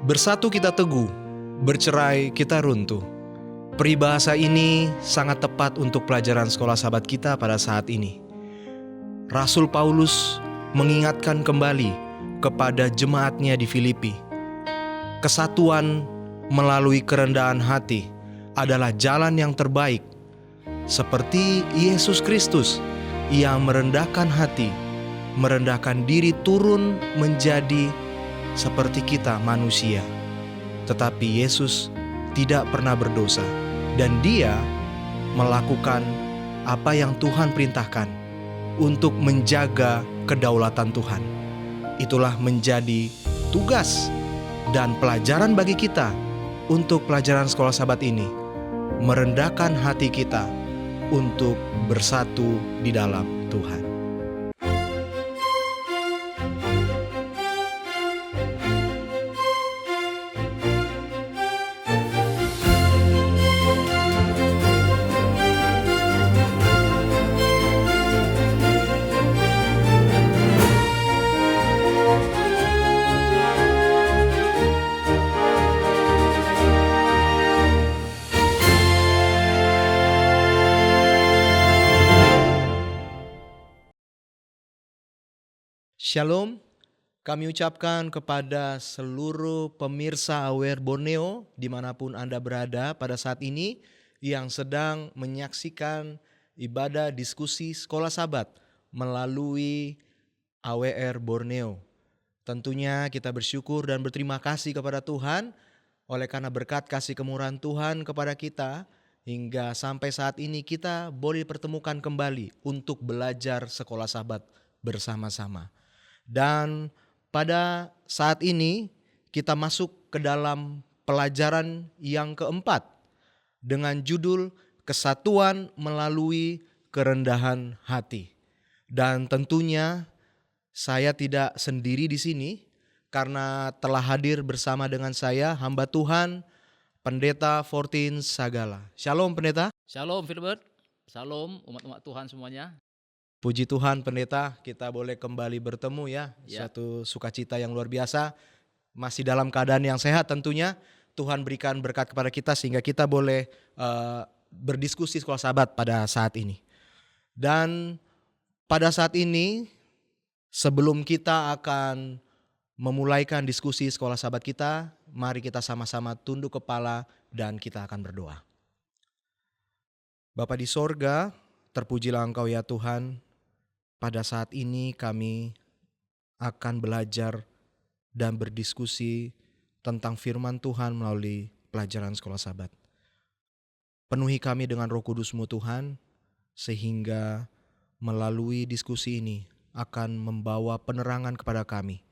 Bersatu kita teguh, bercerai kita runtuh. Peribahasa ini sangat tepat untuk pelajaran sekolah sahabat kita pada saat ini. Rasul Paulus mengingatkan kembali kepada jemaatnya di Filipi. Kesatuan melalui kerendahan hati adalah jalan yang terbaik. Seperti Yesus Kristus yang merendahkan hati, merendahkan diri turun menjadi seperti kita manusia. Tetapi Yesus tidak pernah berdosa dan Dia melakukan apa yang Tuhan perintahkan untuk menjaga kedaulatan Tuhan. Itulah menjadi tugas dan pelajaran bagi kita untuk pelajaran sekolah sahabat ini, merendahkan hati kita untuk bersatu di dalam Tuhan. Shalom, kami ucapkan kepada seluruh pemirsa AWR Borneo dimanapun Anda berada pada saat ini yang sedang menyaksikan ibadah diskusi sekolah sahabat melalui AWR Borneo. Tentunya kita bersyukur dan berterima kasih kepada Tuhan oleh karena berkat kasih kemurahan Tuhan kepada kita hingga sampai saat ini kita boleh pertemukan kembali untuk belajar sekolah sahabat bersama-sama. Dan pada saat ini kita masuk ke dalam pelajaran yang keempat dengan judul Kesatuan Melalui Kerendahan Hati. Dan tentunya saya tidak sendiri di sini karena telah hadir bersama dengan saya hamba Tuhan Pendeta Fortin Sagala. Shalom Pendeta. Shalom Filbert, shalom umat-umat Tuhan semuanya. Puji Tuhan Pendeta, kita boleh kembali bertemu ya. Suatu sukacita yang luar biasa. Masih dalam keadaan yang sehat tentunya. Tuhan berikan berkat kepada kita sehingga kita boleh berdiskusi sekolah sahabat pada saat ini. Dan pada saat ini sebelum kita akan memulaikan diskusi sekolah sahabat kita, mari kita sama-sama tunduk kepala dan kita akan berdoa. Bapa di sorga, terpujilah Engkau ya Tuhan. Pada saat ini kami akan belajar dan berdiskusi tentang firman Tuhan melalui pelajaran sekolah sahabat. Penuhi kami dengan Roh Kudus-Mu Tuhan, sehingga melalui diskusi ini akan membawa penerangan kepada kami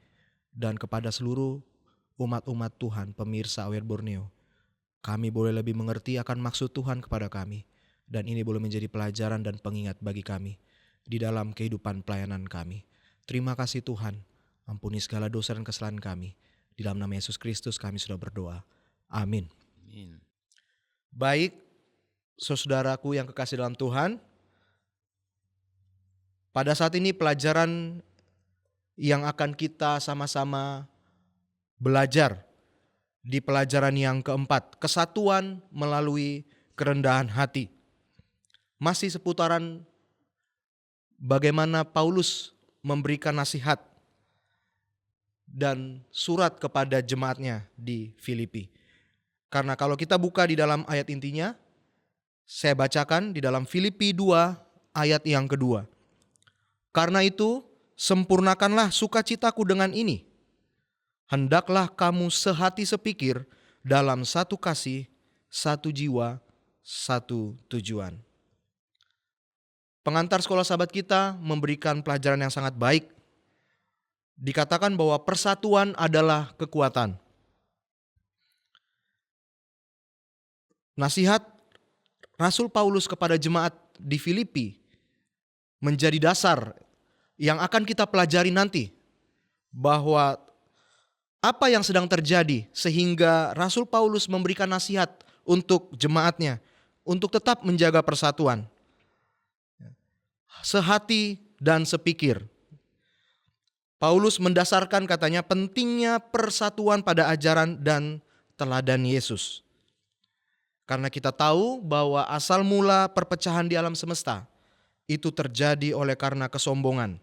dan kepada seluruh umat-umat Tuhan, pemirsa AWR Borneo. Kami boleh lebih mengerti akan maksud Tuhan kepada kami, dan ini boleh menjadi pelajaran dan pengingat bagi kami di dalam kehidupan pelayanan kami. Terima kasih Tuhan, ampuni segala dosa dan kesalahan kami. Di dalam nama Yesus Kristus kami sudah berdoa. Amin. Amin. Baik, saudaraku yang kekasih dalam Tuhan, pada saat ini pelajaran yang akan kita sama-sama belajar di pelajaran yang keempat, kesatuan melalui kerendahan hati. Masih seputaran bagaimana Paulus memberikan nasihat dan surat kepada jemaatnya di Filipi. Karena kalau kita buka di dalam ayat intinya, saya bacakan di dalam Filipi 2 ayat yang kedua. Karena itu, sempurnakanlah sukacitaku dengan ini. Hendaklah kamu sehati sepikir dalam satu kasih, satu jiwa, satu tujuan. Pengantar sekolah sahabat kita memberikan pelajaran yang sangat baik. Dikatakan bahwa persatuan adalah kekuatan. Nasihat Rasul Paulus kepada jemaat di Filipi menjadi dasar yang akan kita pelajari nanti. Bahwa apa yang sedang terjadi sehingga Rasul Paulus memberikan nasihat untuk jemaatnya untuk tetap menjaga persatuan. Sehati dan sepikir. Paulus mendasarkan katanya pentingnya persatuan pada ajaran dan teladan Yesus. Karena kita tahu bahwa asal mula perpecahan di alam semesta itu terjadi oleh karena kesombongan.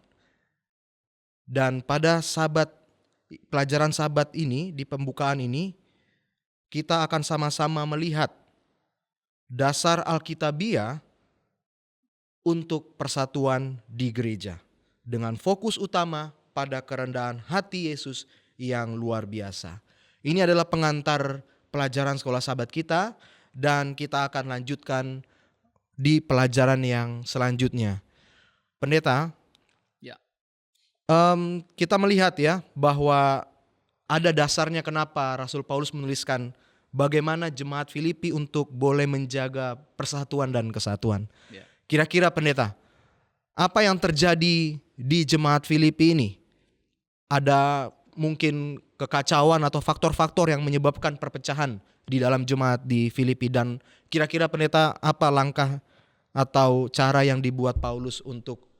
Dan pada pelajaran Sabat ini, di pembukaan ini, kita akan sama-sama melihat dasar Alkitabiah untuk persatuan di gereja. Dengan fokus utama pada kerendahan hati Yesus yang luar biasa. Ini adalah pengantar pelajaran sekolah Sabat kita, dan kita akan lanjutkan di pelajaran yang selanjutnya. Pendeta, Ya. kita melihat ya bahwa ada dasarnya kenapa Rasul Paulus menuliskan bagaimana jemaat Filipi untuk boleh menjaga persatuan dan kesatuan. Ya. Kira-kira pendeta, apa yang terjadi di jemaat Filipi ini? Ada mungkin kekacauan atau faktor-faktor yang menyebabkan perpecahan di dalam jemaat di Filipi, dan kira-kira pendeta apa langkah atau cara yang dibuat Paulus untuk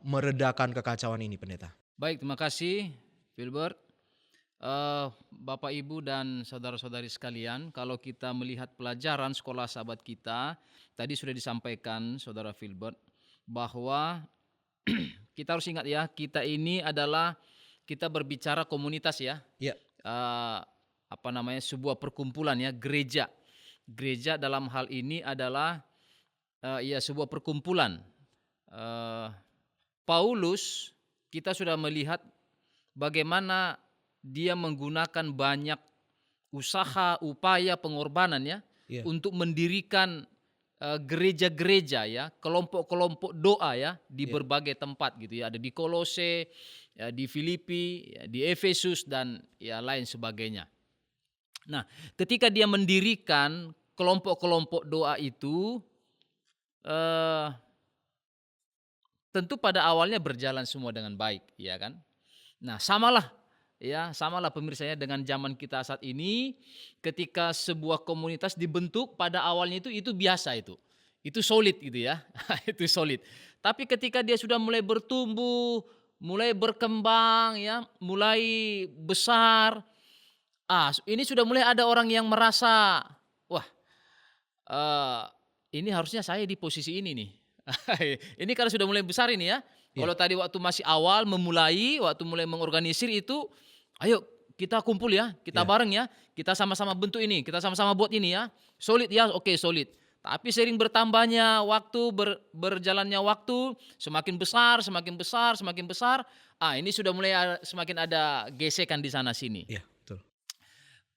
meredakan kekacauan ini, pendeta? Baik, terima kasih Filbert. Bapak Ibu dan saudara-saudari sekalian, kalau kita melihat pelajaran sekolah Sabat kita, tadi sudah disampaikan Saudara Filbert bahwa kita harus ingat ya, kita berbicara komunitas ya. Ya. Sebuah perkumpulan ya, gereja. Gereja dalam hal ini adalah sebuah perkumpulan. Paulus, kita sudah melihat bagaimana dia menggunakan banyak usaha, upaya, pengorbanan ya, untuk mendirikan gereja-gereja ya, kelompok-kelompok doa ya di berbagai tempat gitu ya. Ada di Kolose, ya, di Filipi, ya, di Efesus dan ya lain sebagainya. Nah, ketika dia mendirikan kelompok-kelompok doa itu, tentu pada awalnya berjalan semua dengan baik, ya kan? Nah, samalah pemirsanya dengan zaman kita saat ini, ketika sebuah komunitas dibentuk pada awalnya itu biasa itu solid gitu ya, itu solid. Tapi ketika dia sudah mulai bertumbuh, mulai berkembang ya, mulai besar, ini sudah mulai ada orang yang merasa, wah, ini harusnya saya di posisi ini nih. Ini karena sudah mulai besar ini ya. Kalau tadi waktu masih awal waktu mulai mengorganisir itu, ayo kita kumpul ya, kita bareng ya, kita sama-sama bentuk ini, kita sama-sama buat ini ya. Solid ya, oke solid. Tapi sering bertambahnya waktu, berjalannya waktu, semakin besar, ini sudah mulai semakin ada gesekan di sana sini. Iya, betul.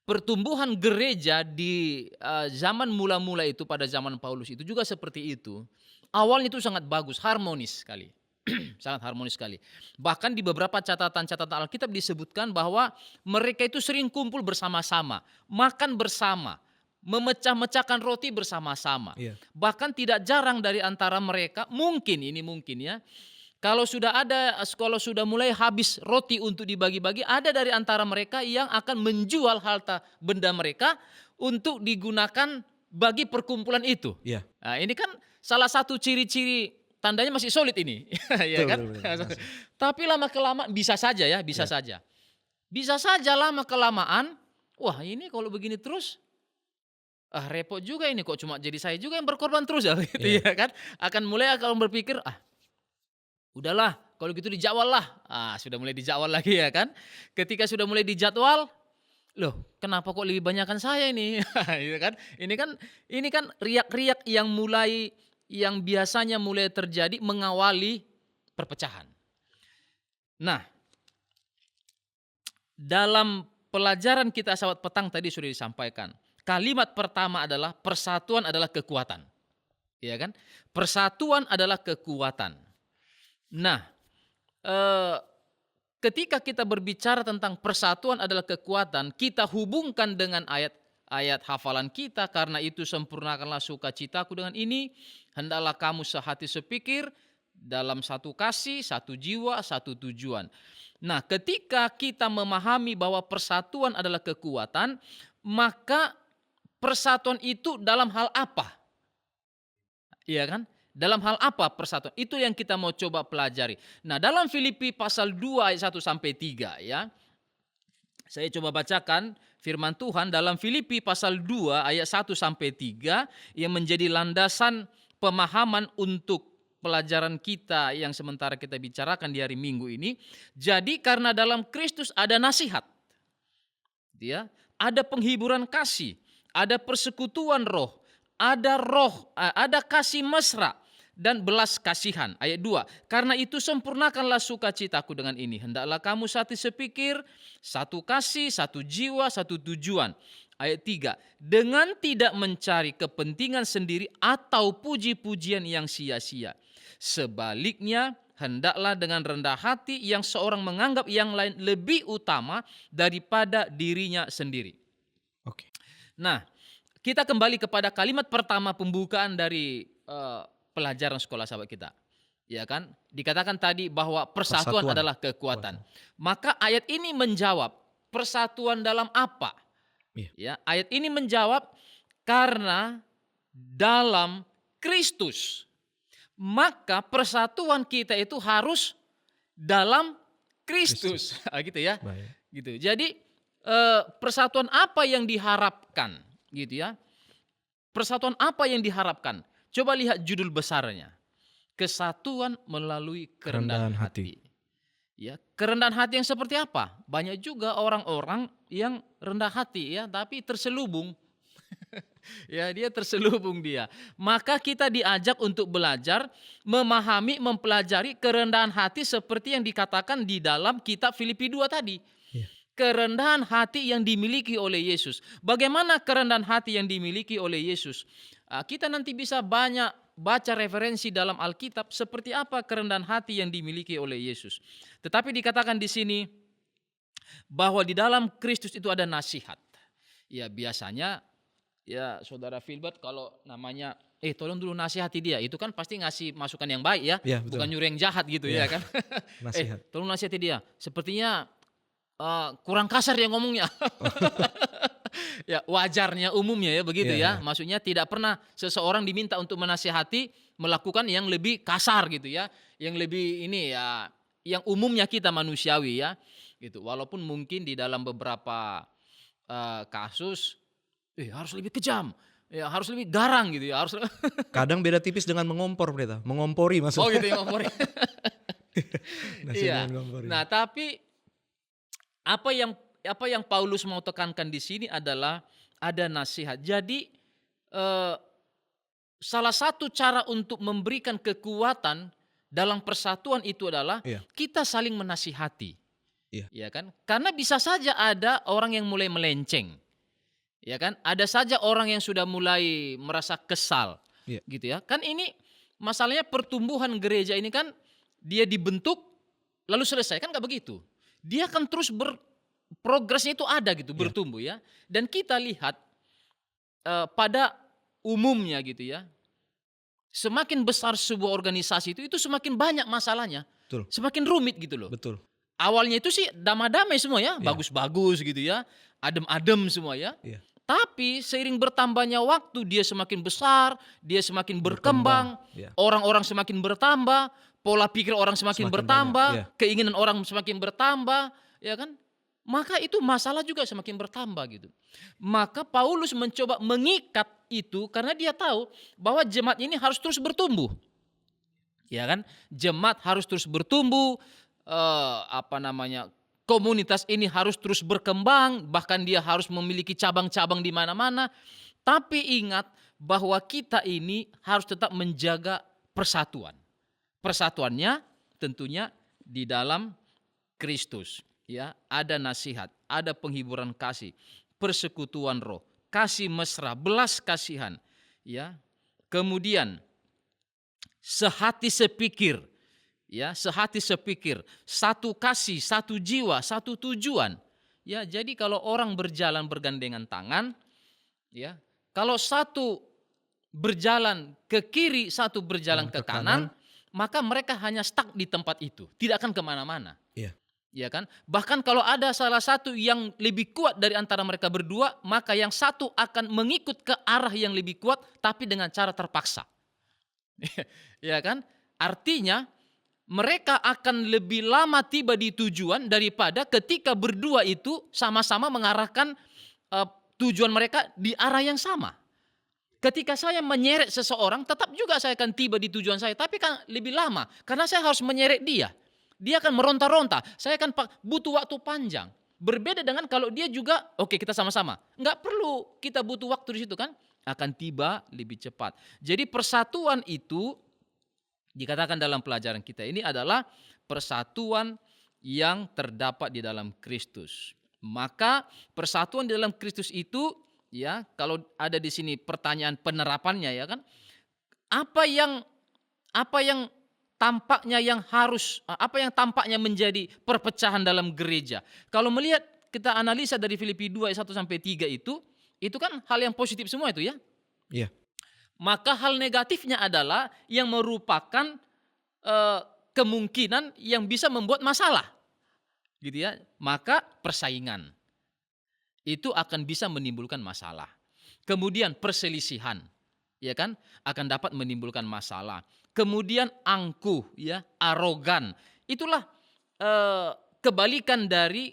Pertumbuhan gereja di zaman mula-mula itu, pada zaman Paulus itu juga seperti itu. Awalnya itu sangat bagus, harmonis sekali. Sangat harmonis sekali. Bahkan di beberapa catatan-catatan Alkitab disebutkan bahwa mereka itu sering kumpul bersama-sama, makan bersama, memecah-mecahkan roti bersama-sama. Bahkan tidak jarang dari antara mereka, mungkin ya, kalau sudah mulai habis roti untuk dibagi-bagi, ada dari antara mereka yang akan menjual harta benda mereka untuk digunakan bagi perkumpulan itu. Nah, ini kan salah satu ciri-ciri tandanya masih solid ini, ya kan? Betul. Tapi lama-kelamaan bisa saja lama-kelamaan, wah ini kalau begini terus, repot juga ini, kok cuma jadi saya juga yang berkorban terus ya, gitu ya kan? Akan mulai kalau berpikir, udahlah, kalau gitu dijadwal lah. Sudah mulai dijadwal lagi ya kan? Ketika sudah mulai dijadwal, loh, kenapa kok lebih banyakan saya ini? Gitu kan? Ini kan riak-riak yang biasanya mulai terjadi mengawali perpecahan. Nah, dalam pelajaran kita Sabat petang tadi sudah disampaikan. Kalimat pertama adalah persatuan adalah kekuatan. Ya kan? Persatuan adalah kekuatan. Nah, ketika kita berbicara tentang persatuan adalah kekuatan, kita hubungkan dengan ayat hafalan kita, karena itu sempurnakanlah sukacitaku dengan ini, hendaklah kamu sehati sepikir, dalam satu kasih, satu jiwa, satu tujuan. Nah, ketika kita memahami bahwa persatuan adalah kekuatan, maka persatuan itu dalam hal apa? Iya kan? Dalam hal apa persatuan? Itu yang kita mau coba pelajari. Nah, dalam Filipi pasal 2 ayat 1 sampai 3 ya. Saya coba bacakan firman Tuhan dalam Filipi pasal 2 ayat 1 sampai 3 yang menjadi landasan pemahaman untuk pelajaran kita yang sementara kita bicarakan di hari Minggu ini. Jadi karena dalam Kristus ada nasihat. Ya, ada penghiburan kasih, ada persekutuan roh, ada kasih mesra dan belas kasihan. Ayat 2. Karena itu sempurnakanlah sukacitaku dengan ini. Hendaklah kamu satu sepikir, satu kasih, satu jiwa, satu tujuan. Ayat 3. Dengan tidak mencari kepentingan sendiri atau puji-pujian yang sia-sia. Sebaliknya, hendaklah dengan rendah hati yang seorang menganggap yang lain lebih utama daripada dirinya sendiri. Oke. Nah, kita kembali kepada kalimat pertama pembukaan dari pelajaran sekolah sahabat kita. Ya kan? Dikatakan tadi bahwa persatuan adalah kekuatan. Maka ayat ini menjawab, persatuan dalam apa? Iya. Ya, ayat ini menjawab karena dalam Kristus. Maka persatuan kita itu harus dalam Kristus. Gitu ya. Baik. Gitu. Jadi persatuan apa yang diharapkan? Gitu ya. Persatuan apa yang diharapkan? Coba lihat judul besarnya. Kesatuan melalui kerendahan hati. Ya, kerendahan hati yang seperti apa? Banyak juga orang-orang yang rendah hati ya, tapi terselubung. Ya, dia terselubung dia. Maka kita diajak untuk belajar, memahami, mempelajari kerendahan hati seperti yang dikatakan di dalam kitab Filipi 2 tadi. Iya. Kerendahan hati yang dimiliki oleh Yesus. Bagaimana kerendahan hati yang dimiliki oleh Yesus? Kita nanti bisa banyak baca referensi dalam Alkitab seperti apa kerendahan hati yang dimiliki oleh Yesus. Tetapi dikatakan di sini bahwa di dalam Kristus itu ada nasihat. Ya biasanya ya saudara Filbert kalau namanya tolong dulu nasihati dia, itu kan pasti ngasih masukan yang baik ya, Ya, betul. bukan nyuruh yang jahat gitu ya kan. Nasihat. Tolong nasihati dia. Sepertinya kurang kasar ya ngomongnya. Ya wajarnya umumnya ya begitu Iya, ya. iya. Maksudnya tidak pernah seseorang diminta untuk menasihati melakukan yang lebih kasar gitu ya. Yang lebih ini ya yang umumnya kita manusiawi ya. Gitu. Walaupun mungkin di dalam beberapa kasus harus lebih kejam. Ya harus lebih garang gitu ya. Harus Kadang beda tipis dengan mengompor, Pendeta. Mengompori maksudnya. Oh gitu ya ngompor. Nasihat Iya. dengan mengompori. Nah, tapi apa yang Paulus mau tekankan di sini adalah ada nasihat. Jadi salah satu cara untuk memberikan kekuatan dalam persatuan itu adalah Iya. kita saling menasihati. Iya. Ya kan? Karena bisa saja ada orang yang mulai melenceng. Ya kan? Ada saja orang yang sudah mulai merasa kesal. Iya. Gitu ya. Kan ini masalahnya pertumbuhan gereja ini kan dia dibentuk lalu selesai, kan nggak begitu. Dia akan terus progresnya itu ada gitu, bertumbuh ya. Dan kita lihat pada umumnya gitu ya, semakin besar sebuah organisasi itu semakin banyak masalahnya, Betul. semakin rumit gitu loh. Betul. Awalnya itu sih damai-damai semua ya, Iya. bagus-bagus gitu ya, adem-adem semua ya. Iya. Tapi seiring bertambahnya waktu dia semakin besar, dia semakin berkembang, Iya. orang-orang semakin bertambah, pola pikir orang semakin Semakin bertambah, banyak, iya. keinginan orang semakin bertambah, ya kan? Maka itu masalah juga semakin bertambah gitu. Maka Paulus mencoba mengikat itu karena dia tahu bahwa jemaat ini harus terus bertumbuh. Ya kan? Jemaat harus terus bertumbuh, komunitas ini harus terus berkembang, bahkan dia harus memiliki cabang-cabang di mana-mana. Tapi ingat bahwa kita ini harus tetap menjaga persatuan. Persatuannya tentunya di dalam Kristus. Ya, ada nasihat, ada penghiburan kasih, persekutuan roh, kasih mesra, belas kasihan. Ya, kemudian sehati sepikir. Ya, sehati sepikir, satu kasih, satu jiwa, satu tujuan. Ya, jadi kalau orang berjalan bergandengan tangan, ya, kalau satu berjalan ke kiri, satu berjalan ke kanan, maka mereka hanya stuck di tempat itu, tidak akan kemana-mana. Iya. Ya kan? Bahkan kalau ada salah satu yang lebih kuat dari antara mereka berdua, maka yang satu akan mengikut ke arah yang lebih kuat, tapi dengan cara terpaksa. Ya kan? Artinya mereka akan lebih lama tiba di tujuan daripada ketika berdua itu sama-sama mengarahkan tujuan mereka di arah yang sama. Ketika saya menyeret seseorang, tetap juga saya akan tiba di tujuan saya, tapi kan lebih lama karena saya harus menyeret dia. Dia akan meronta-ronta, saya akan butuh waktu panjang. Berbeda dengan kalau dia juga, oke kita sama-sama. Nggak perlu kita butuh waktu di situ kan, akan tiba lebih cepat. Jadi persatuan itu dikatakan dalam pelajaran kita ini adalah persatuan yang terdapat di dalam Kristus. Maka persatuan di dalam Kristus itu, ya, kalau ada di sini pertanyaan penerapannya, ya kan, apa yang apa yang tampaknya yang harus apa yang tampaknya menjadi perpecahan dalam gereja. Kalau melihat kita analisa dari Filipi 2 ayat 1 sampai 3 itu kan hal yang positif semua itu ya. Iya. Maka hal negatifnya adalah yang merupakan kemungkinan yang bisa membuat masalah, gitu ya. Maka persaingan itu akan bisa menimbulkan masalah. Kemudian perselisihan, ya kan, akan dapat menimbulkan masalah. Kemudian angkuh, ya, arogan. Itulah kebalikan dari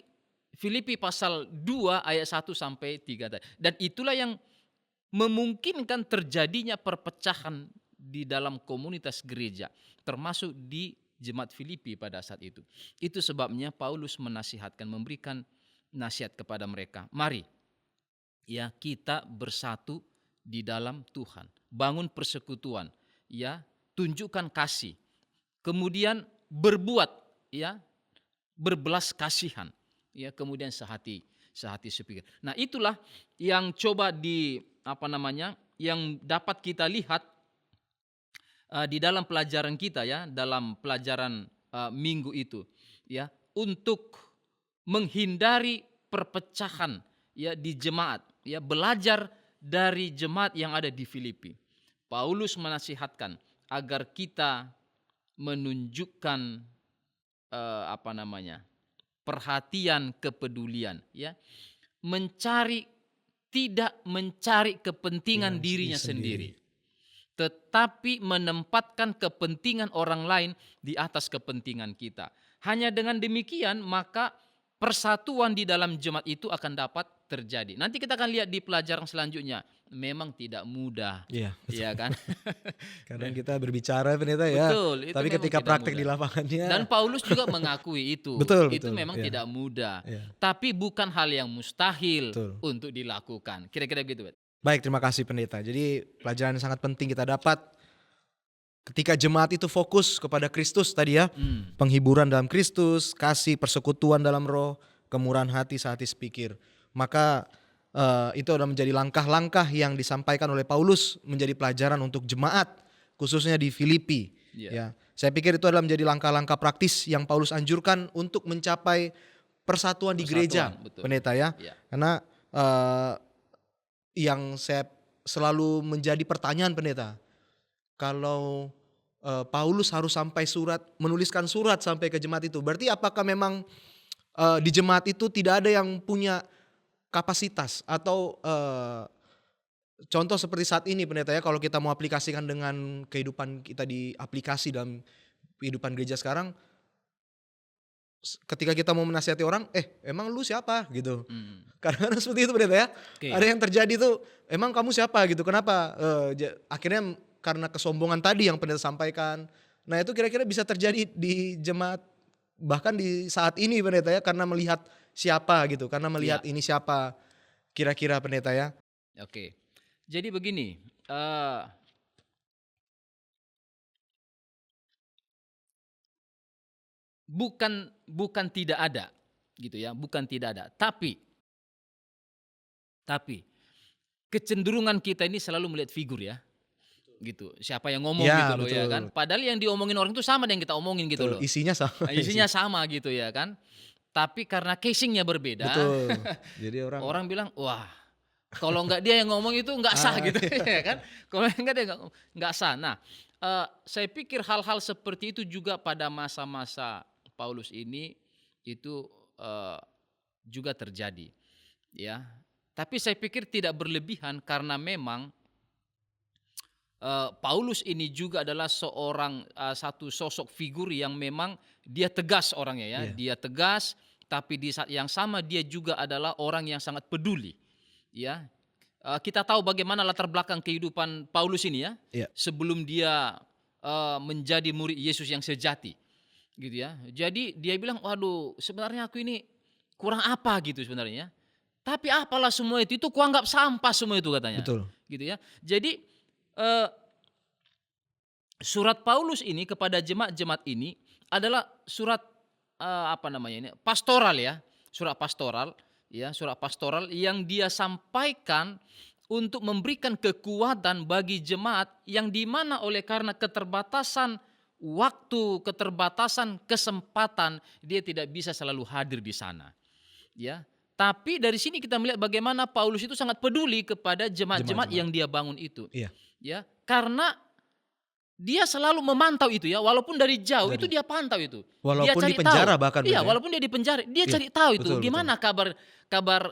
Filipi pasal 2 ayat 1 sampai 3 tadi. Dan itulah yang memungkinkan terjadinya perpecahan di dalam komunitas gereja, termasuk di jemaat Filipi pada saat itu. Itu sebabnya Paulus menasihatkan, memberikan nasihat kepada mereka. Mari, ya, kita bersatu di dalam Tuhan. Bangun persekutuan, ya, tunjukkan kasih. Kemudian berbuat, ya, berbelas kasihan, ya, kemudian sehati sepikir. Nah, itulah yang coba yang dapat kita lihat di dalam pelajaran kita, ya, dalam pelajaran minggu itu, ya, untuk menghindari perpecahan, ya, di jemaat, ya, belajar dari jemaat yang ada di Filipi. Paulus menasihatkan agar kita menunjukkan perhatian, kepedulian, ya, tidak mencari kepentingan dirinya sendiri, tetapi menempatkan kepentingan orang lain di atas kepentingan kita. Hanya dengan demikian maka persatuan di dalam jemaat itu akan dapat terjadi. Nanti kita akan lihat di pelajaran selanjutnya. Memang tidak mudah, Iya, ya kan? kadang kita berbicara pendeta ya, Betul, itu tapi memang ketika tidak praktek di mudah. lapangannya, Dan Paulus juga mengakui itu. betul, Itu betul, memang ya, tidak mudah. ya, Tapi bukan hal yang mustahil betul. untuk dilakukan. Kira-kira begitu, Bet. Baik, terima kasih pendeta. Jadi pelajaran yang sangat penting kita dapat ketika jemaat itu fokus kepada Kristus tadi ya, penghiburan dalam Kristus, kasih, persekutuan dalam roh, kemurahan hati, sehati sepikir. Maka itu adalah menjadi langkah-langkah yang disampaikan oleh Paulus menjadi pelajaran untuk jemaat, khususnya di Filipi. Iya. Ya, saya pikir itu adalah menjadi langkah-langkah praktis yang Paulus anjurkan untuk mencapai persatuan di gereja, Betul. pendeta ya. Iya. Karena yang saya selalu menjadi pertanyaan pendeta, kalau Paulus harus menuliskan surat sampai ke jemaat itu, berarti apakah memang di jemaat itu tidak ada yang punya kapasitas atau contoh seperti saat ini pendeta ya, kalau kita mau aplikasikan dengan kehidupan kita di aplikasi dalam kehidupan gereja sekarang, ketika kita mau menasihati orang, emang lu siapa gitu. Kadang-kadang seperti itu pendeta ya. Oke. Ada yang terjadi tuh, emang kamu siapa gitu, kenapa? Akhirnya karena kesombongan tadi yang pendeta sampaikan. Nah itu kira-kira bisa terjadi di jemaat bahkan di saat ini pendeta ya, karena melihat siapa gitu, karena melihat ini siapa kira-kira pendeta ya. Oke. Jadi begini, bukan tidak ada gitu ya, bukan tidak ada. Tapi kecenderungan kita ini selalu melihat figur ya. Gitu. Siapa yang ngomong Ya, gitu loh, ya betul. kan. Padahal yang diomongin orang itu sama dengan yang kita omongin gitu loh. Isinya sama. Nah, isinya sama gitu ya kan. Tapi karena casingnya berbeda, Betul. Jadi orang bilang, wah, kalau nggak dia yang ngomong itu nggak sah gitu ya kan. Kalau nggak dia nggak sah. Nah, saya pikir hal-hal seperti itu juga pada masa-masa Paulus ini itu juga terjadi, ya. Tapi saya pikir tidak berlebihan karena memang Paulus ini juga adalah satu sosok figur yang memang dia tegas orangnya ya, Iya, dia tegas, tapi di saat yang sama dia juga adalah orang yang sangat peduli, ya. Kita tahu bagaimana latar belakang kehidupan Paulus ini ya, iya, sebelum dia menjadi murid Yesus yang sejati, gitu ya. Jadi dia bilang, waduh, sebenarnya aku ini kurang apa gitu sebenarnya. Tapi apalah semua itu kuanggap sampah semua itu katanya, betul. gitu ya. Jadi eh, surat Paulus ini kepada jemaat-jemaat ini adalah surat apa namanya ini pastoral ya, surat pastoral yang dia sampaikan untuk memberikan kekuatan bagi jemaat yang dimana oleh karena keterbatasan waktu, keterbatasan kesempatan dia tidak bisa selalu hadir di sana, ya. Tapi dari sini kita melihat bagaimana Paulus itu sangat peduli kepada jemaat-jemaat Jemaat-jemaat. yang dia bangun itu, Iya, ya. Karena dia selalu memantau itu ya, walaupun dari jauh itu dari dia pantau itu. Dia walaupun di cari tahu. penjara bahkan Iya, begitu ya? walaupun dia di penjara, dia Iya, cari tahu itu betul betul. gimana kabar kabar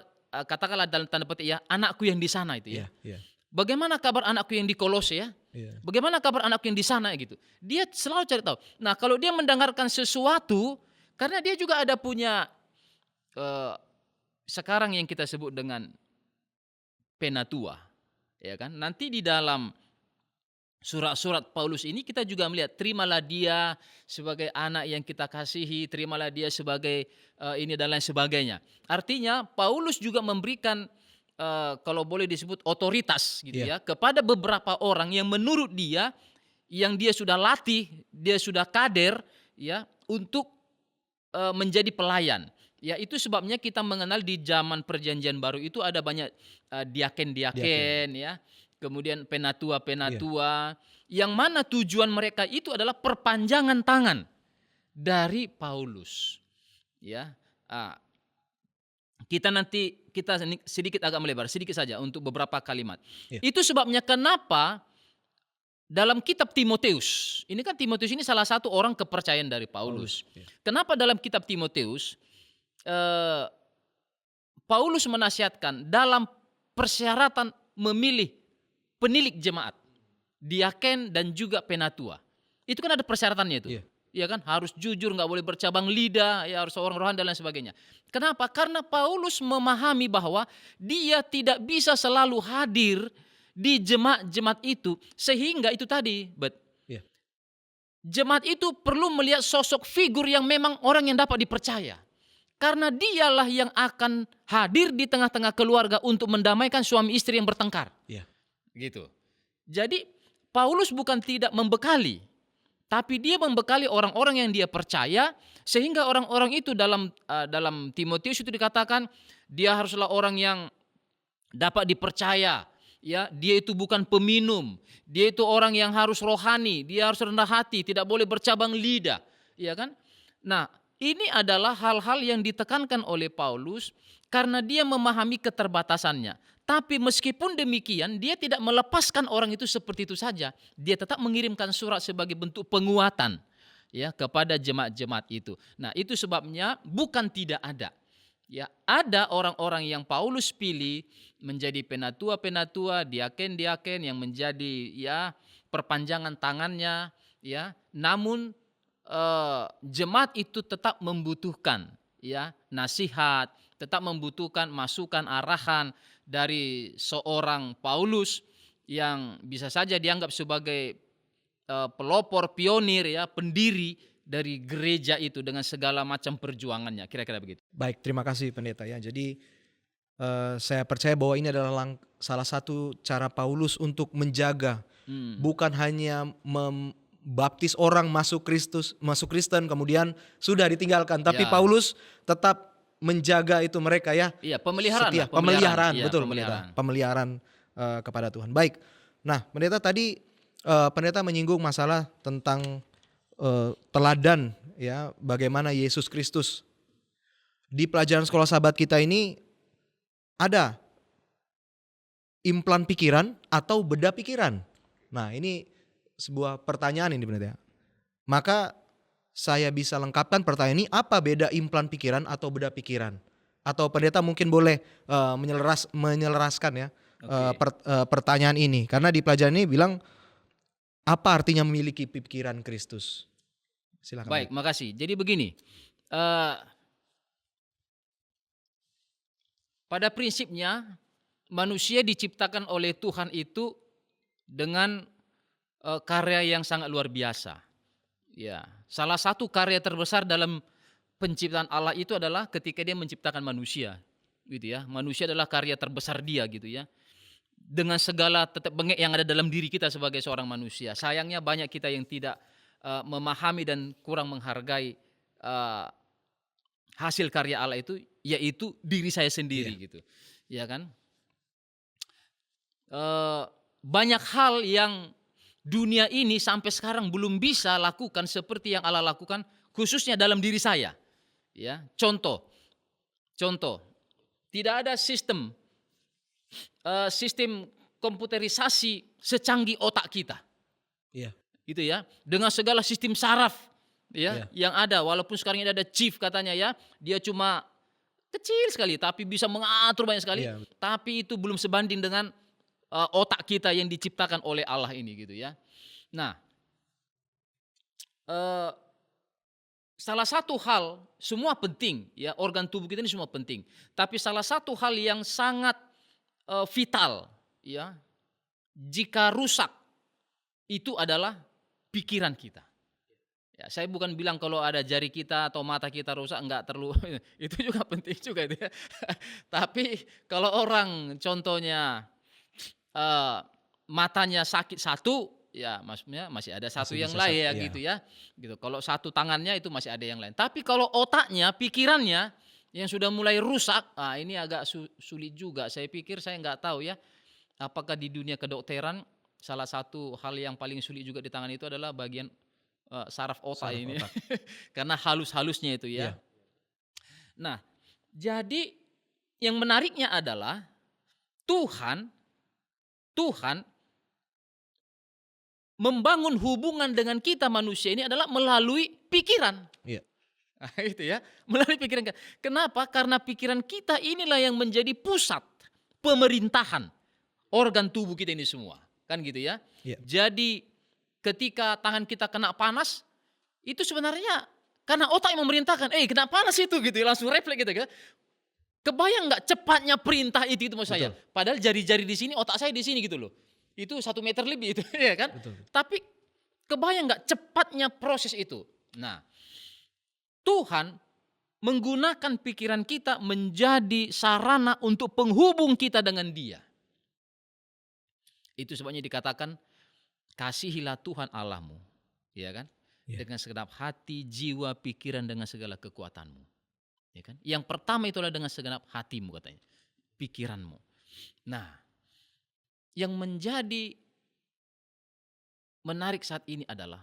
katakanlah dalam tanda petik ya, anakku yang di sana itu ya. Iya iya Bagaimana kabar anakku yang di Kolose ya? iya. Bagaimana kabar anakku yang di sana gitu. Dia selalu cari tahu. Nah, kalau dia mendengarkan sesuatu karena dia juga ada punya eh, sekarang yang kita sebut dengan penatua, ya kan? Nanti di dalam surat-surat Paulus ini kita juga melihat terimalah dia sebagai anak yang kita kasihi, terimalah dia sebagai ini dan lain sebagainya. Artinya Paulus juga memberikan kalau boleh disebut otoritas gitu Iya, ya kepada beberapa orang yang menurut dia yang dia sudah latih, dia sudah kader ya untuk menjadi pelayan. Ya itu sebabnya kita mengenal di zaman perjanjian baru itu ada banyak diaken. diaken-diaken ya, kemudian Iya, penatua-penatua yang mana tujuan mereka itu adalah perpanjangan tangan dari Paulus. Ya, ah, kita sedikit agak melebar, sedikit saja untuk beberapa kalimat. iya. Itu sebabnya kenapa dalam kitab Timoteus, ini kan Timoteus ini salah satu orang kepercayaan dari Paulus, Paulus. iya. Kenapa dalam kitab Timoteus eh, Paulus menasihatkan dalam persyaratan memilih penilik jemaat, diaken dan juga penatua. Itu kan ada persyaratannya itu. Iya, Iya kan, harus jujur, nggak boleh bercabang lidah, ya harus seorang rohani dan lain sebagainya. Kenapa? Karena Paulus memahami bahwa dia tidak bisa selalu hadir di jemaat-jemaat itu, sehingga itu tadi, iya, jemaat itu perlu melihat sosok figur yang memang orang yang dapat dipercaya. Karena dialah yang akan hadir di tengah-tengah keluarga untuk mendamaikan suami istri yang bertengkar. iya, Gitu. Jadi Paulus bukan tidak membekali, tapi dia membekali orang-orang yang dia percaya sehingga orang-orang itu dalam Timotius itu dikatakan dia haruslah orang yang dapat dipercaya. Ya, dia itu bukan peminum, dia itu orang yang harus rohani, dia harus rendah hati, tidak boleh bercabang lidah, ya kan? Nah, ini adalah hal-hal yang ditekankan oleh Paulus karena dia memahami keterbatasannya. Tapi meskipun demikian, dia tidak melepaskan orang itu seperti itu saja. Dia tetap mengirimkan surat sebagai bentuk penguatan ya kepada jemaat-jemaat itu. Nah, itu sebabnya bukan tidak ada. Ya, ada orang-orang yang Paulus pilih menjadi penatua-penatua, diaken-diaken yang menjadi ya perpanjangan tangannya ya. Namun jemaat itu tetap membutuhkan ya nasihat, tetap membutuhkan masukan arahan dari seorang Paulus yang bisa saja dianggap sebagai pelopor, pionir ya, pendiri dari gereja itu dengan segala macam perjuangannya, kira-kira begitu. baik, terima kasih pendeta ya. Jadi saya percaya bahwa ini adalah salah satu cara Paulus untuk menjaga, Hmm. bukan hanya membaptis orang masuk Kristen kemudian sudah ditinggalkan, tapi Ya. Paulus tetap menjaga itu mereka ya. Iya, pemeliharaan Setia, lah, pemeliharaan. pemeliharaan, Iya, betul pemeliharaan. pendeta. Pemeliharaan kepada Tuhan. Baik. Nah, pendeta tadi pendeta menyinggung masalah tentang teladan ya, bagaimana Yesus Kristus. Di pelajaran sekolah sahabat kita ini ada implan pikiran atau bedah pikiran. Nah, ini sebuah pertanyaan ini pendeta. Maka saya bisa lengkapkan pertanyaan ini, apa beda implan pikiran atau bedah pikiran? Atau pendeta mungkin boleh menyelaraskan ya Oke. pertanyaan ini. Karena di pelajaran ini bilang Apa artinya memiliki pikiran Kristus? Silakan. Baik, makasih. Jadi begini, eh, pada prinsipnya manusia diciptakan oleh Tuhan itu dengan karya yang sangat luar biasa. Ya, salah satu karya terbesar dalam penciptaan Allah itu adalah ketika Dia menciptakan manusia, gitu ya. Manusia adalah karya terbesar Dia, gitu ya. Dengan segala tetek bengek yang ada dalam diri kita sebagai seorang manusia. Sayangnya banyak kita yang tidak memahami dan kurang menghargai hasil karya Allah itu, yaitu diri saya sendiri, gitu, ya kan? Banyak hal yang dunia ini sampai sekarang belum bisa lakukan seperti yang Allah lakukan, khususnya dalam diri saya. Ya, contoh, tidak ada sistem komputerisasi secanggih otak kita. Iya. Gitu ya, dengan segala sistem saraf ya yang ada, walaupun sekarang ini ada chip katanya ya, dia cuma kecil sekali tapi bisa mengatur banyak sekali, Iya. tapi itu belum sebanding dengan otak kita yang diciptakan oleh Allah ini, gitu ya. Nah, salah satu hal, semua penting ya, organ tubuh kita ini semua penting, tapi salah satu hal yang sangat vital ya, jika rusak itu adalah pikiran kita. Ya, saya bukan bilang kalau ada jari kita atau mata kita rusak enggak perlu, itu juga penting juga itu ya. Tapi kalau orang contohnya matanya sakit satu, ya maksudnya masih ada satu Masih yang bisa lain satu, ya, iya. gitu ya. Gitu. Kalau satu tangannya itu masih ada yang lain. Tapi kalau otaknya, pikirannya yang sudah mulai rusak, ini agak sulit juga. Saya pikir, saya nggak tahu ya, apakah di dunia kedokteran salah satu hal yang paling sulit juga di tangan itu adalah bagian saraf otak Saraf ini. otak. Karena halus-halusnya itu ya. Iya. Nah, jadi yang menariknya adalah Tuhan membangun hubungan dengan kita manusia ini adalah melalui pikiran. Iya. Nah, itu ya, melalui pikiran. Kenapa? Karena pikiran kita inilah yang menjadi pusat pemerintahan organ tubuh kita ini semua. Kan gitu ya. Iya. Jadi ketika tangan kita kena panas, itu sebenarnya karena otak yang memerintahkan, kena panas itu, gitu ya, langsung refleks gitu kan. Kebayang nggak cepatnya perintah itu maksud saya. Padahal jari-jari di sini, otak saya di sini gitu loh. Itu 1 meter lebih itu, ya kan? Betul. Tapi kebayang nggak cepatnya proses itu. Nah, Tuhan menggunakan pikiran kita menjadi sarana untuk penghubung kita dengan Dia. Itu sebabnya dikatakan, kasihilah Tuhan Allahmu, ya kan? Iya. Dengan segenap hati, jiwa, pikiran, dengan segala kekuatanmu. Ya kan? Yang pertama itulah dengan segenap hatimu katanya, pikiranmu. Nah, yang menjadi menarik saat ini adalah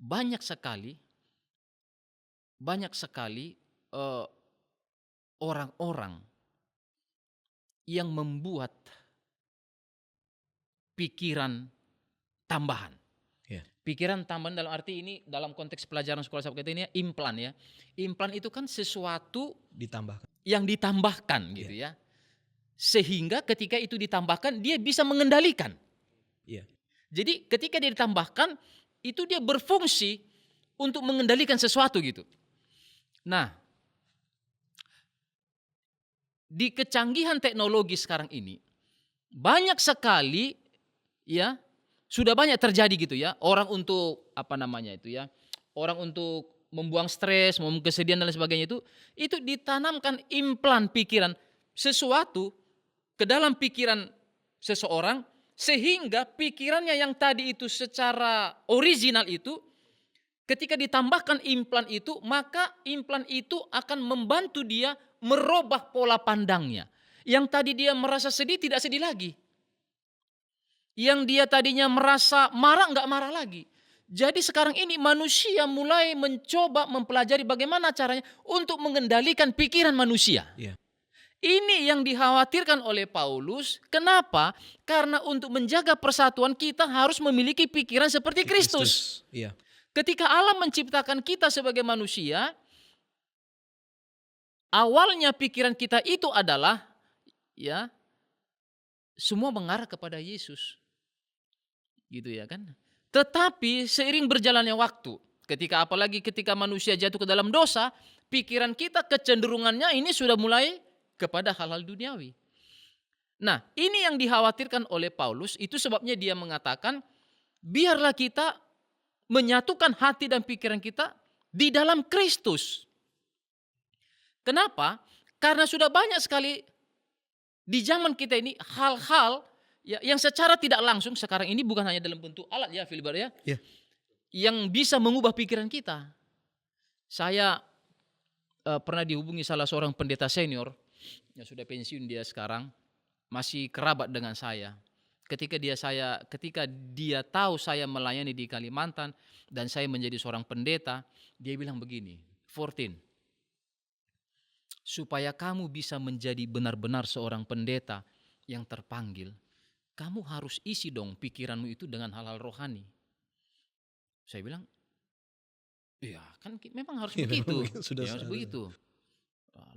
banyak sekali orang-orang yang membuat pikiran tambahan. Iya. Pikiran tambahan dalam arti ini, dalam konteks pelajaran sekolah sahabat kita ini implan ya. Implan itu kan sesuatu Ditambahkan. yang ditambahkan gitu ya. Sehingga ketika itu ditambahkan, dia bisa mengendalikan. Iya. Jadi ketika dia ditambahkan, itu dia berfungsi untuk mengendalikan sesuatu gitu. Nah, di kecanggihan teknologi sekarang ini, banyak sekali ya, sudah banyak terjadi gitu ya. Orang untuk orang untuk membuang stres, membuang kesedihan dan lain sebagainya itu ditanamkan implan pikiran sesuatu ke dalam pikiran seseorang, sehingga pikirannya yang tadi itu secara original itu, ketika ditambahkan implan itu, maka implan itu akan membantu dia merubah pola pandangnya. Yang tadi dia merasa sedih, tidak sedih lagi. Yang dia tadinya merasa marah, enggak marah lagi. Jadi sekarang ini manusia mulai mencoba mempelajari bagaimana caranya untuk mengendalikan pikiran manusia. Iya. Ini yang dikhawatirkan oleh Paulus. Kenapa? Karena untuk menjaga persatuan kita harus memiliki pikiran seperti Kristus. Iya. Ketika Allah menciptakan kita sebagai manusia, awalnya pikiran kita itu adalah ya semua mengarah kepada Yesus. Gitu ya kan? Tetapi seiring berjalannya waktu, apalagi ketika manusia jatuh ke dalam dosa, pikiran kita kecenderungannya ini sudah mulai kepada hal-hal duniawi. Nah, ini yang dikhawatirkan oleh Paulus, itu sebabnya dia mengatakan, biarlah kita menyatukan hati dan pikiran kita di dalam Kristus. Kenapa? Karena sudah banyak sekali di zaman kita ini hal-hal yang secara tidak langsung sekarang ini bukan hanya dalam bentuk alat ya Filbar ya, Ya. yang bisa mengubah pikiran kita. Saya pernah dihubungi salah seorang pendeta senior yang sudah pensiun dia sekarang, masih kerabat dengan saya. Ketika dia tahu saya melayani di Kalimantan dan saya menjadi seorang pendeta, dia bilang begini, "Fortin, supaya kamu bisa menjadi benar-benar seorang pendeta yang terpanggil, kamu harus isi dong pikiranmu itu dengan hal-hal rohani." Saya bilang, "Iya, kan memang harus Ya, memang begitu." begitu, sudah Ya, harus seharusnya. begitu.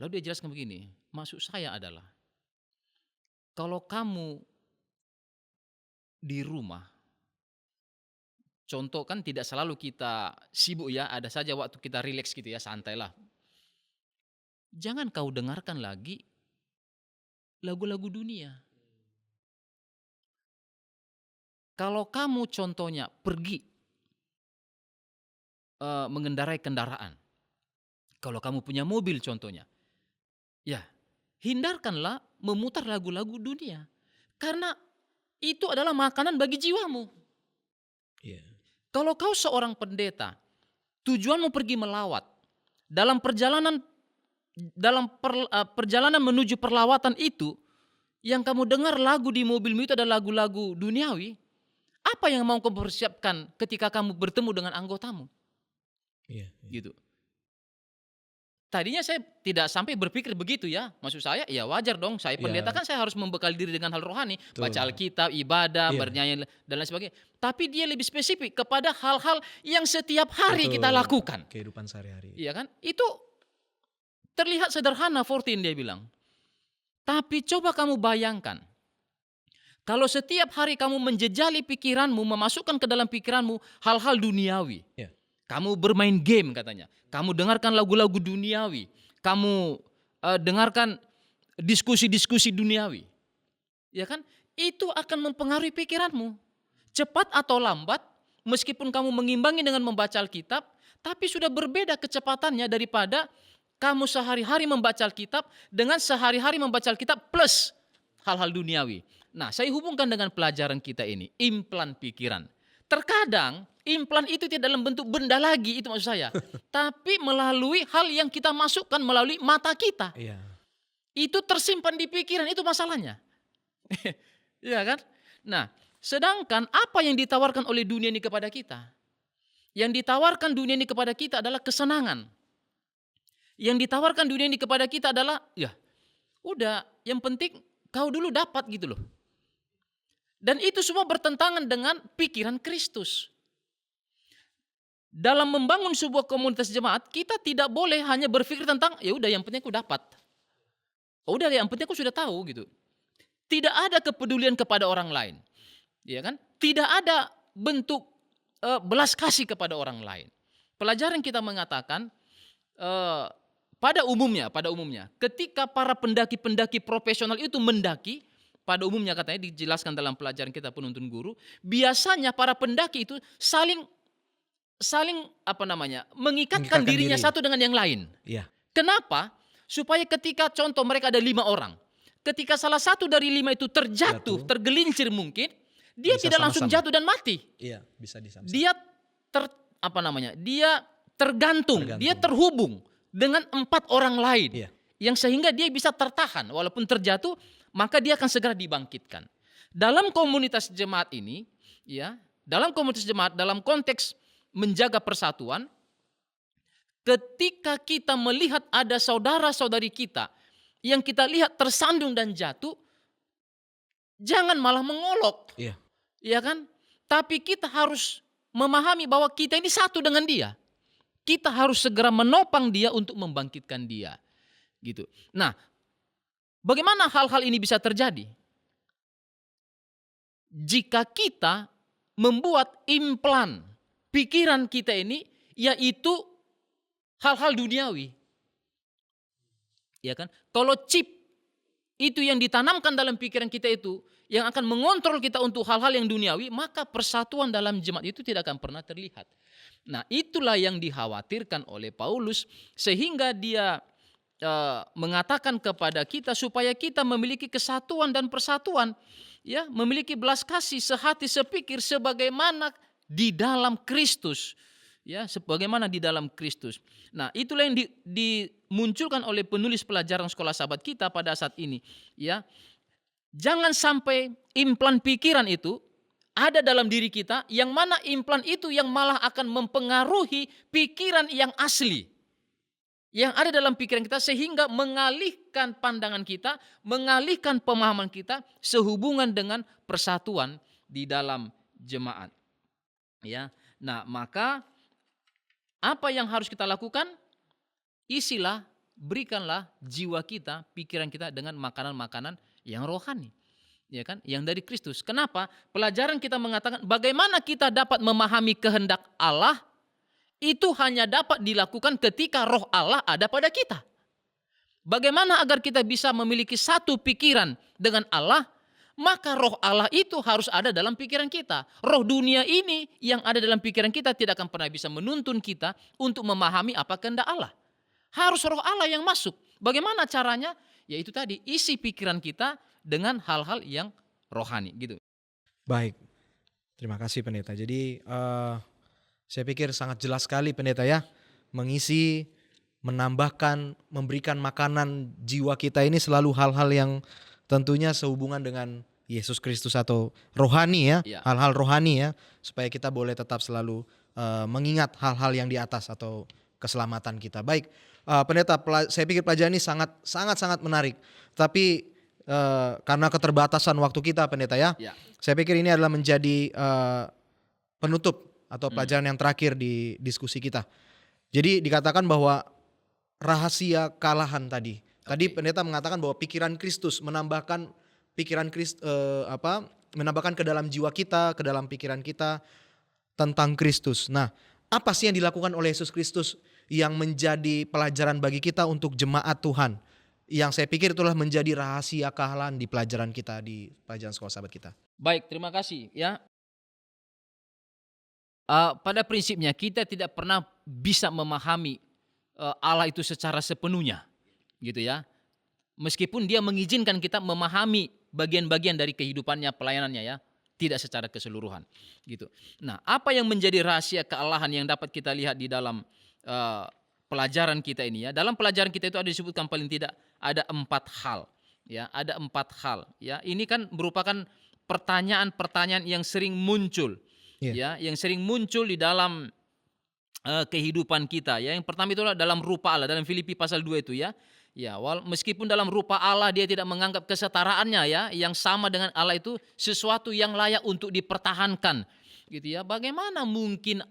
Lalu dia jelaskan begini, "Maksud saya adalah kalau kamu di rumah, contoh kan tidak selalu kita sibuk ya, ada saja waktu kita rileks gitu ya, santailah. Jangan kau dengarkan lagi lagu-lagu dunia. Kalau kamu contohnya pergi mengendarai kendaraan, kalau kamu punya mobil contohnya, ya hindarkanlah memutar lagu-lagu dunia. Karena itu adalah makanan bagi jiwamu. Iya. Kalau kau seorang pendeta, tujuanmu pergi melawat, dalam perjalanan menuju perlawatan itu, yang kamu dengar lagu di mobilmu itu adalah lagu-lagu duniawi, apa yang mau kamu persiapkan ketika kamu bertemu dengan anggotamu? Iya. Gitu. Tadinya saya tidak sampai berpikir begitu ya. Maksud saya ya wajar dong, saya pendeta Ya. kan saya harus membekali diri dengan hal rohani, Betul. baca Alkitab, ibadah, Iya. bernyanyi dan lain sebagainya. Tapi dia lebih spesifik kepada hal-hal yang setiap hari Betul. kita lakukan. Kehidupan sehari-hari. Iya kan? Itu terlihat sederhana, 14 dia bilang. Tapi coba kamu bayangkan, kalau setiap hari kamu menjejali pikiranmu, memasukkan ke dalam pikiranmu hal-hal duniawi. Ya. Kamu bermain game katanya. Kamu dengarkan lagu-lagu duniawi. Kamu dengarkan diskusi-diskusi duniawi. Ya kan? Itu akan mempengaruhi pikiranmu. Cepat atau lambat, meskipun kamu mengimbangi dengan membaca Alkitab, tapi sudah berbeda kecepatannya daripada kamu sehari-hari membaca Alkitab dengan sehari-hari membaca Alkitab plus hal-hal duniawi. Nah, saya hubungkan dengan pelajaran kita ini, implan pikiran. Terkadang implan itu tidak dalam bentuk benda lagi, itu maksud saya. Tapi melalui hal yang kita masukkan melalui mata kita. Iya. Itu tersimpan di pikiran, itu masalahnya. Iya kan? Nah, sedangkan apa yang ditawarkan oleh dunia ini kepada kita? Yang ditawarkan dunia ini kepada kita adalah kesenangan. Yang ditawarkan dunia ini kepada kita adalah, ya udah, yang penting kau dulu dapat gitu loh. Dan itu semua bertentangan dengan pikiran Kristus. Dalam membangun sebuah komunitas jemaat, kita tidak boleh hanya berpikir tentang, ya udah yang penting aku dapat. Oh, udah yang penting aku sudah tahu gitu. Tidak ada kepedulian kepada orang lain. Ya kan? Tidak ada bentuk belas kasih kepada orang lain. Pelajaran kita mengatakan pada umumnya, ketika para pendaki-pendaki profesional itu mendaki, pada umumnya katanya dijelaskan dalam pelajaran kita penuntun guru, biasanya para pendaki itu saling mengikatkan dirinya diri. satu dengan yang lain. Iya. Kenapa? Supaya ketika contoh mereka ada 5 orang, ketika salah satu dari 5 itu terjatuh, tergelincir mungkin, dia Bisa tidak langsung sama-sama. jatuh dan mati. Iya, bisa disamsam. Dia tergantung, dia terhubung dengan 4 orang lain. Iya. Yang sehingga dia bisa tertahan walaupun terjatuh, maka dia akan segera dibangkitkan. Dalam komunitas jemaat ini, ya, dalam konteks menjaga persatuan, ketika kita melihat ada saudara-saudari kita yang kita lihat tersandung dan jatuh, jangan malah mengolok. Iya. Ya kan? Tapi kita harus memahami bahwa kita ini satu dengan dia. Kita harus segera menopang dia untuk membangkitkan dia. Gitu. Nah, bagaimana hal-hal ini bisa terjadi? Jika kita membuat implan pikiran kita ini yaitu hal-hal duniawi. Ya kan? Kalau chip itu yang ditanamkan dalam pikiran kita itu yang akan mengontrol kita untuk hal-hal yang duniawi, maka persatuan dalam jemaat itu tidak akan pernah terlihat. Nah, itulah yang dikhawatirkan oleh Paulus sehingga dia mengatakan kepada kita supaya kita memiliki kesatuan dan persatuan, ya, memiliki belas kasih, sehati, sepikir sebagaimana di dalam Kristus. Ya, sebagaimana di dalam Kristus. Nah, itulah yang dimunculkan oleh penulis pelajaran sekolah sahabat kita pada saat ini, ya. Jangan sampai implan pikiran itu ada dalam diri kita, yang mana implan itu yang malah akan mempengaruhi pikiran yang asli yang ada dalam pikiran kita, sehingga mengalihkan pandangan kita, mengalihkan pemahaman kita sehubungan dengan persatuan di dalam jemaat. Ya. Nah, maka apa yang harus kita lakukan? Isilah, berikanlah jiwa kita, pikiran kita dengan makanan-makanan yang rohani, ya kan? Yang dari Kristus. Kenapa? Pelajaran kita mengatakan bagaimana kita dapat memahami kehendak Allah itu hanya dapat dilakukan ketika Roh Allah ada pada kita. Bagaimana agar kita bisa memiliki satu pikiran dengan Allah? Maka Roh Allah itu harus ada dalam pikiran kita. Roh dunia ini yang ada dalam pikiran kita tidak akan pernah bisa menuntun kita untuk memahami apa kehendak Allah. Harus Roh Allah yang masuk. Bagaimana caranya? Yaitu tadi, isi pikiran kita dengan hal-hal yang rohani gitu. Baik, terima kasih pendeta. Jadi saya pikir sangat jelas sekali pendeta ya, mengisi, menambahkan, memberikan makanan jiwa kita ini selalu hal-hal yang tentunya sehubungan dengan Yesus Kristus atau rohani ya, Ya. hal-hal rohani ya, supaya kita boleh tetap selalu mengingat hal-hal yang di atas atau keselamatan kita. Baik, pendeta, saya pikir pelajaran ini sangat menarik. Tapi karena keterbatasan waktu kita pendeta ya, saya pikir ini adalah menjadi penutup atau pelajaran yang terakhir di diskusi kita. Jadi dikatakan bahwa rahasia kalahan tadi. Tadi pendeta mengatakan bahwa pikiran Kristus menambahkan menambahkan ke dalam jiwa kita, ke dalam pikiran kita tentang Kristus. Nah, apa sih yang dilakukan oleh Yesus Kristus yang menjadi pelajaran bagi kita untuk jemaat Tuhan? Yang saya pikir itulah menjadi rahasia kalahan di pelajaran kita, di pelajaran sekolah sahabat kita. Baik, terima kasih ya. Pada prinsipnya kita tidak pernah bisa memahami Allah itu secara sepenuhnya, gitu ya. Meskipun Dia mengizinkan kita memahami bagian-bagian dari kehidupannya, pelayanannya ya, tidak secara keseluruhan, gitu. Nah, apa yang menjadi rahasia kealahan yang dapat kita lihat di dalam pelajaran kita ini ya? Dalam pelajaran kita itu ada disebutkan paling tidak ada 4 hal, ya. Ada 4 hal, ya. Ini kan merupakan pertanyaan-pertanyaan yang sering muncul, ya, yang sering muncul di dalam kehidupan kita ya. Yang pertama itulah dalam rupa Allah, dalam Filipi pasal 2 itu ya. Ya, meskipun dalam rupa Allah dia tidak menganggap kesetaraannya ya, yang sama dengan Allah itu sesuatu yang layak untuk dipertahankan, gitu ya. Bagaimana mungkin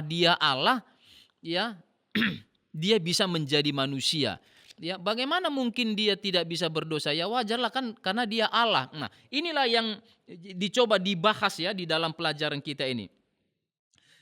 dia Allah ya, dia bisa menjadi manusia. Ya, bagaimana mungkin dia tidak bisa berdosa? Ya wajarlah kan, karena dia Allah. Nah, inilah yang dicoba dibahas ya di dalam pelajaran kita ini.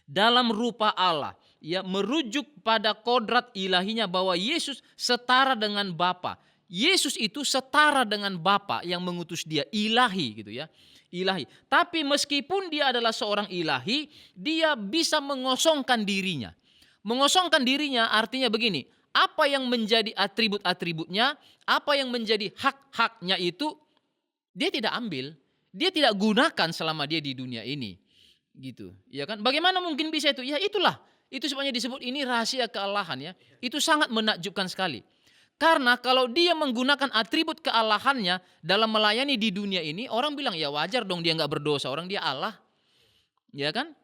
Dalam rupa Allah, ya, merujuk pada kodrat ilahinya bahwa Yesus setara dengan Bapa. Yesus itu setara dengan Bapa yang mengutus dia, ilahi gitu ya. Ilahi. Tapi meskipun dia adalah seorang ilahi, dia bisa mengosongkan dirinya. Mengosongkan dirinya artinya begini, apa yang menjadi atribut-atributnya, apa yang menjadi hak-haknya itu dia tidak ambil, dia tidak gunakan selama dia di dunia ini. Gitu. Ya kan? Bagaimana mungkin bisa itu? Ya itulah. Itu sebabnya disebut ini rahasia kealahan ya. Itu sangat menakjubkan sekali. Karena kalau dia menggunakan atribut kealahannya dalam melayani di dunia ini, orang bilang ya wajar dong dia nggak berdosa, orang dia Allah. Ya kan?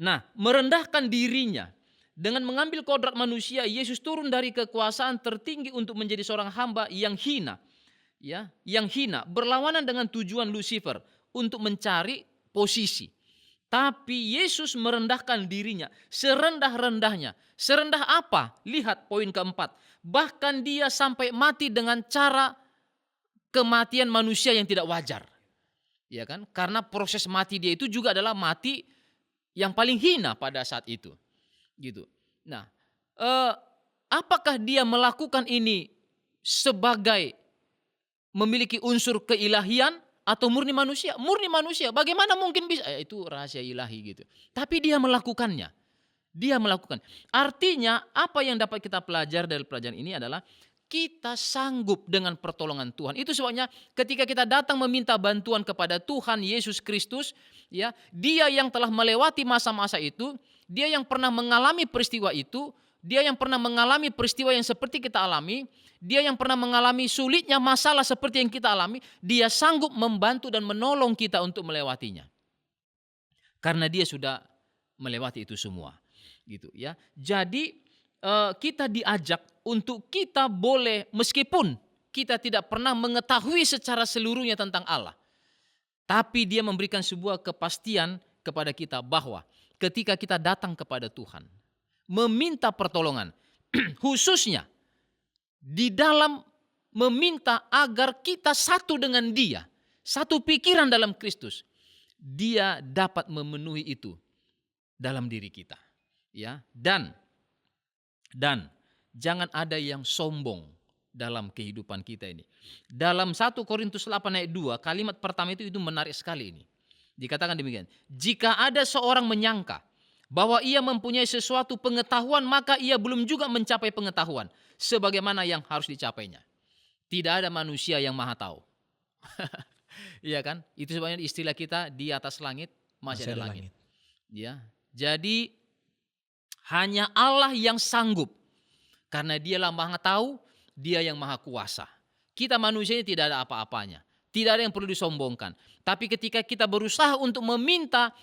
Nah, merendahkan dirinya dengan mengambil kodrat manusia, Yesus turun dari kekuasaan tertinggi untuk menjadi seorang hamba yang hina. Ya, yang hina, berlawanan dengan tujuan Lucifer untuk mencari posisi. Tapi Yesus merendahkan dirinya serendah-rendahnya. Serendah apa? Lihat poin keempat. Bahkan dia sampai mati dengan cara kematian manusia yang tidak wajar. ya kan? Karena proses mati dia itu juga adalah mati yang paling hina pada saat itu, gitu. Nah, eee, apakah dia melakukan ini sebagai memiliki unsur keilahian atau murni manusia? Murni manusia, bagaimana mungkin bisa? Itu rahasia ilahi gitu. Tapi dia melakukannya. Dia melakukan. Artinya apa yang dapat kita pelajari dari pelajaran ini adalah kita sanggup dengan pertolongan Tuhan. Itu sebabnya ketika kita datang meminta bantuan kepada Tuhan Yesus Kristus, ya, Dia yang telah melewati masa-masa itu, Dia yang pernah mengalami peristiwa itu, Dia yang pernah mengalami peristiwa yang seperti kita alami, Dia yang pernah mengalami sulitnya masalah seperti yang kita alami, Dia sanggup membantu dan menolong kita untuk melewatinya. Karena Dia sudah melewati itu semua. Gitu ya. Jadi kita diajak untuk kita boleh meskipun kita tidak pernah mengetahui secara seluruhnya tentang Allah, tapi Dia memberikan sebuah kepastian kepada kita bahwa ketika kita datang kepada Tuhan, meminta pertolongan, khususnya di dalam meminta agar kita satu dengan Dia, satu pikiran dalam Kristus, Dia dapat memenuhi itu dalam diri kita. Ya, dan jangan ada yang sombong dalam kehidupan kita ini. Dalam 1 Korintus 8 ayat 2, kalimat pertama itu menarik sekali ini. Dikatakan demikian, jika ada seorang menyangka bahwa ia mempunyai sesuatu pengetahuan, maka ia belum juga mencapai pengetahuan sebagaimana yang harus dicapainya. Tidak ada manusia yang maha tahu. Iya kan? Itu sebabnya istilah kita di atas langit masih ada langit. Ya. Jadi hanya Allah yang sanggup. Karena Dialah maha tahu, Dia yang maha kuasa. Kita manusia ini tidak ada apa-apanya. Tidak ada yang perlu disombongkan. Tapi ketika kita berusaha untuk meminta,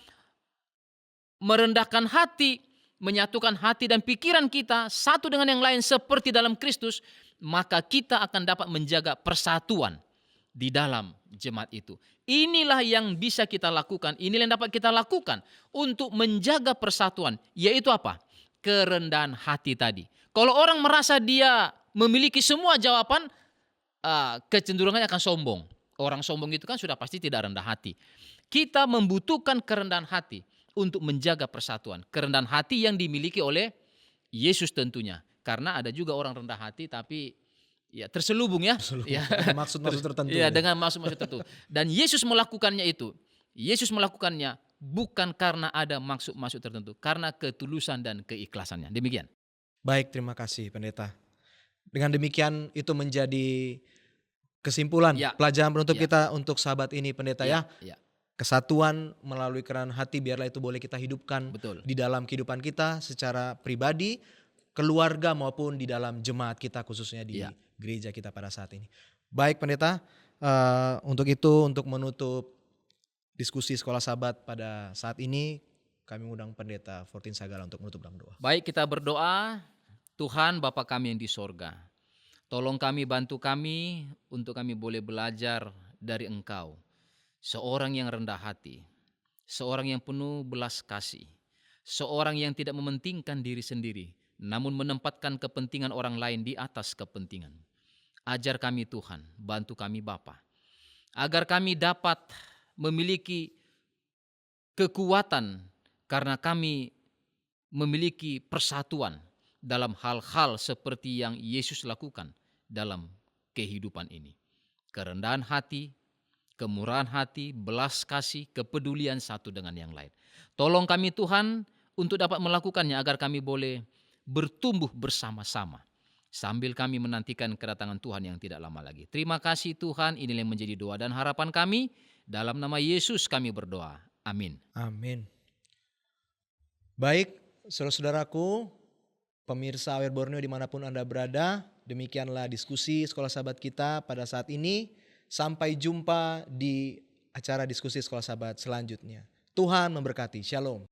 merendahkan hati, menyatukan hati dan pikiran kita satu dengan yang lain seperti dalam Kristus, maka kita akan dapat menjaga persatuan di dalam jemaat itu. Inilah yang bisa kita lakukan, inilah yang dapat kita lakukan untuk menjaga persatuan, yaitu apa? Kerendahan hati tadi. Kalau orang merasa dia memiliki semua jawaban, kecenderungannya akan sombong. Orang sombong itu kan sudah pasti tidak rendah hati. Kita membutuhkan kerendahan hati untuk menjaga persatuan. Kerendahan hati yang dimiliki oleh Yesus tentunya. Karena ada juga orang rendah hati tapi ya terselubung ya. Ya. Maksud-maksud tertentu. Ya, dengan maksud-maksud tertentu. Dan Yesus melakukannya itu. Yesus melakukannya bukan karena ada maksud-maksud tertentu, karena ketulusan dan keikhlasannya. Demikian. Baik, terima kasih Pendeta. Dengan demikian itu menjadi kesimpulan pelajaran penutup kita untuk sahabat ini Pendeta ya. Kesatuan melalui kerendahan hati biarlah itu boleh kita hidupkan di dalam kehidupan kita secara pribadi, keluarga maupun di dalam jemaat kita khususnya di gereja kita pada saat ini. Baik Pendeta, untuk itu untuk menutup diskusi Sekolah Sabat pada saat ini, kami undang Pendeta Fortin Sagala untuk menutup dalam doa. Baik, kita berdoa. Tuhan Bapa kami yang di sorga, tolong kami, bantu kami untuk kami boleh belajar dari Engkau. Seorang yang rendah hati, seorang yang penuh belas kasih, seorang yang tidak mementingkan diri sendiri, namun menempatkan kepentingan orang lain di atas kepentingan. Ajar kami Tuhan, bantu kami Bapa, agar kami dapat memiliki kekuatan karena kami memiliki persatuan dalam hal-hal seperti yang Yesus lakukan dalam kehidupan ini. Kerendahan hati, kemurahan hati, belas kasih, kepedulian satu dengan yang lain. Tolong kami Tuhan untuk dapat melakukannya agar kami boleh bertumbuh bersama-sama sambil kami menantikan kedatangan Tuhan yang tidak lama lagi. Terima kasih Tuhan, inilah yang menjadi doa dan harapan kami. Dalam nama Yesus kami berdoa. Amin. Amin. Baik, saudara-saudaraku, pemirsa AWR Borneo dimanapun Anda berada, demikianlah diskusi Sekolah Sabat kita pada saat ini. Sampai jumpa di acara diskusi Sekolah Sabat selanjutnya. Tuhan memberkati. Shalom.